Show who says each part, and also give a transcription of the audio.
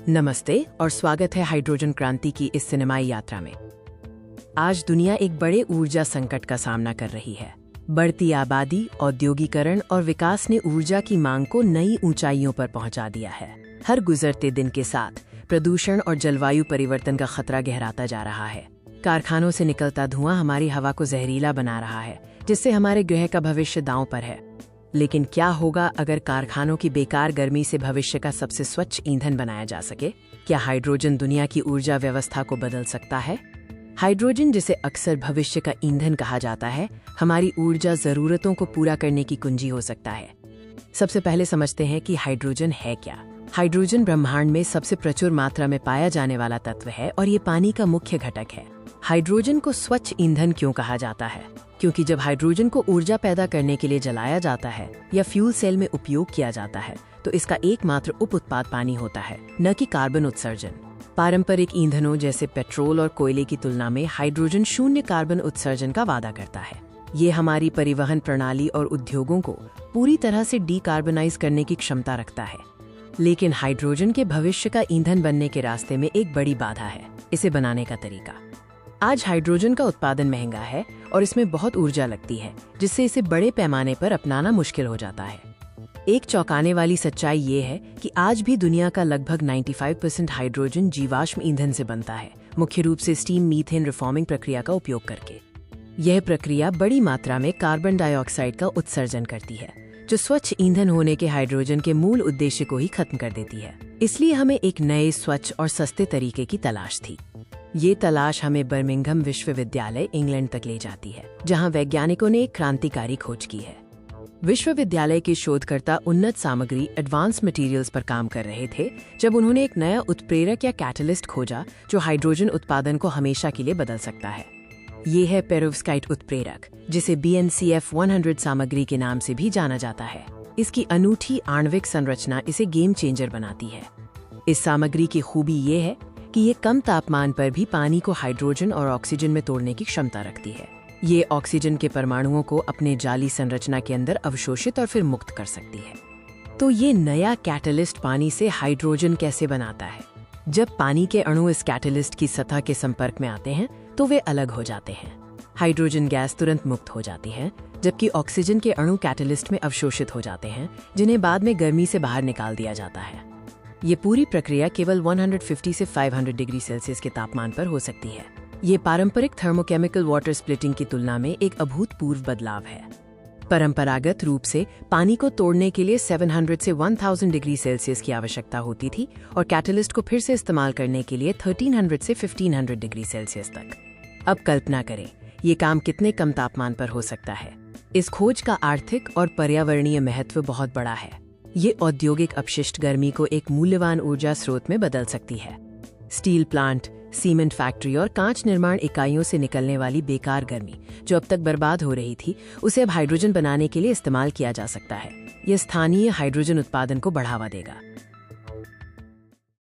Speaker 1: नमस्ते और स्वागत है हाइड्रोजन क्रांति की इस सिनेमाई यात्रा में। आज दुनिया एक बड़े ऊर्जा संकट का सामना कर रही है। बढ़ती आबादी, औद्योगिकरण और विकास ने ऊर्जा की मांग को नई ऊंचाइयों पर पहुंचा दिया है। हर गुजरते दिन के साथ प्रदूषण और जलवायु परिवर्तन का खतरा गहराता जा रहा है। कारखानों से निकलता धुआं हमारी हवा को जहरीला बना रहा है, जिससे हमारे ग्रह का भविष्य दांव पर है। लेकिन क्या होगा अगर कारखानों की बेकार गर्मी से भविष्य का सबसे स्वच्छ ईंधन बनाया जा सके? क्या हाइड्रोजन दुनिया की ऊर्जा व्यवस्था को बदल सकता है? हाइड्रोजन, जिसे अक्सर भविष्य का ईंधन कहा जाता है, हमारी ऊर्जा जरूरतों को पूरा करने की कुंजी हो सकता है। सबसे पहले समझते हैं कि हाइड्रोजन है क्या। हाइड्रोजन ब्रह्मांड में सबसे प्रचुर मात्रा में पाया जाने वाला तत्व है और ये पानी का मुख्य घटक है। हाइड्रोजन को स्वच्छ ईंधन क्यों कहा जाता है? क्योंकि जब हाइड्रोजन को ऊर्जा पैदा करने के लिए जलाया जाता है या फ्यूल सेल में उपयोग किया जाता है, तो इसका एकमात्र उप उत्पाद पानी होता है, न कि कार्बन उत्सर्जन। पारंपरिक ईंधनों जैसे पेट्रोल और कोयले की तुलना में हाइड्रोजन शून्य कार्बन उत्सर्जन का वादा करता है। ये हमारी परिवहन प्रणाली और उद्योगों को पूरी तरह से डीकार्बनाइज करने की क्षमता रखता है। लेकिन हाइड्रोजन के भविष्य का ईंधन बनने के रास्ते में एक बड़ी बाधा है, इसे बनाने का तरीका। आज हाइड्रोजन का उत्पादन महंगा है और इसमें बहुत ऊर्जा लगती है, जिससे इसे बड़े पैमाने पर अपनाना मुश्किल हो जाता है। एक चौंकाने वाली सच्चाई ये है कि आज भी दुनिया का लगभग 95% हाइड्रोजन जीवाश्म ईंधन से बनता है, मुख्य रूप से स्टीम मीथेन रिफॉर्मिंग प्रक्रिया का उपयोग करके। यह प्रक्रिया बड़ी मात्रा में कार्बन डाइऑक्साइड का उत्सर्जन करती है, जो स्वच्छ ईंधन होने के हाइड्रोजन के मूल उद्देश्य को ही खत्म कर देती है। इसलिए हमें एक नए, स्वच्छ और सस्ते तरीके की तलाश थी। ये तलाश हमें बर्मिंघम विश्वविद्यालय, इंग्लैंड तक ले जाती है, जहां वैज्ञानिकों ने एक क्रांतिकारी खोज की है। विश्वविद्यालय के शोधकर्ता उन्नत सामग्री, एडवांस मटेरियल्स पर काम कर रहे थे जब उन्होंने एक नया उत्प्रेरक या कैटलिस्ट खोजा जो हाइड्रोजन उत्पादन को हमेशा के लिए बदल सकता है। ये है पेरोव्स्काइट उत्प्रेरक, जिसे BNCF 100 सामग्री के नाम से भी जाना जाता है। इसकी अनूठी आणविक संरचना इसे गेम चेंजर बनाती है। इस सामग्री की खूबी ये है कि ये कम तापमान पर भी पानी को हाइड्रोजन और ऑक्सीजन में तोड़ने की क्षमता रखती है। ये ऑक्सीजन के परमाणुओं को अपने जाली संरचना के अंदर अवशोषित और फिर मुक्त कर सकती है। तो ये नया कैटलिस्ट पानी से हाइड्रोजन कैसे बनाता है? जब पानी के अणु इस कैटलिस्ट की सतह के संपर्क में आते हैं तो वे अलग हो जाते हैं। हाइड्रोजन गैस तुरंत मुक्त हो जाती है, जबकि ऑक्सीजन के अणु कैटलिस्ट में अवशोषित हो जाते हैं, जिन्हें बाद में गर्मी से बाहर निकाल दिया जाता है। ये पूरी प्रक्रिया केवल 150 से 500 डिग्री सेल्सियस के तापमान पर हो सकती है। ये पारंपरिक थर्मोकेमिकल वाटर स्प्लिटिंग की तुलना में एक अभूतपूर्व बदलाव है। परंपरागत रूप से पानी को तोड़ने के लिए 700 से 1000 डिग्री सेल्सियस की आवश्यकता होती थी और कैटलिस्ट को फिर से इस्तेमाल करने के लिए 1300 से 1500 डिग्री सेल्सियस तक। अब कल्पना करें, ये काम कितने कम तापमान पर हो सकता है। इस खोज का आर्थिक और पर्यावरणीय महत्व बहुत बड़ा है। ये औद्योगिक अपशिष्ट गर्मी को एक मूल्यवान ऊर्जा स्रोत में बदल सकती है। स्टील प्लांट, सीमेंट फैक्ट्री और कांच निर्माण इकाइयों से निकलने वाली बेकार गर्मी, जो अब तक बर्बाद हो रही थी, उसे अब हाइड्रोजन बनाने के लिए इस्तेमाल किया जा सकता है। यह स्थानीय हाइड्रोजन उत्पादन को बढ़ावा देगा।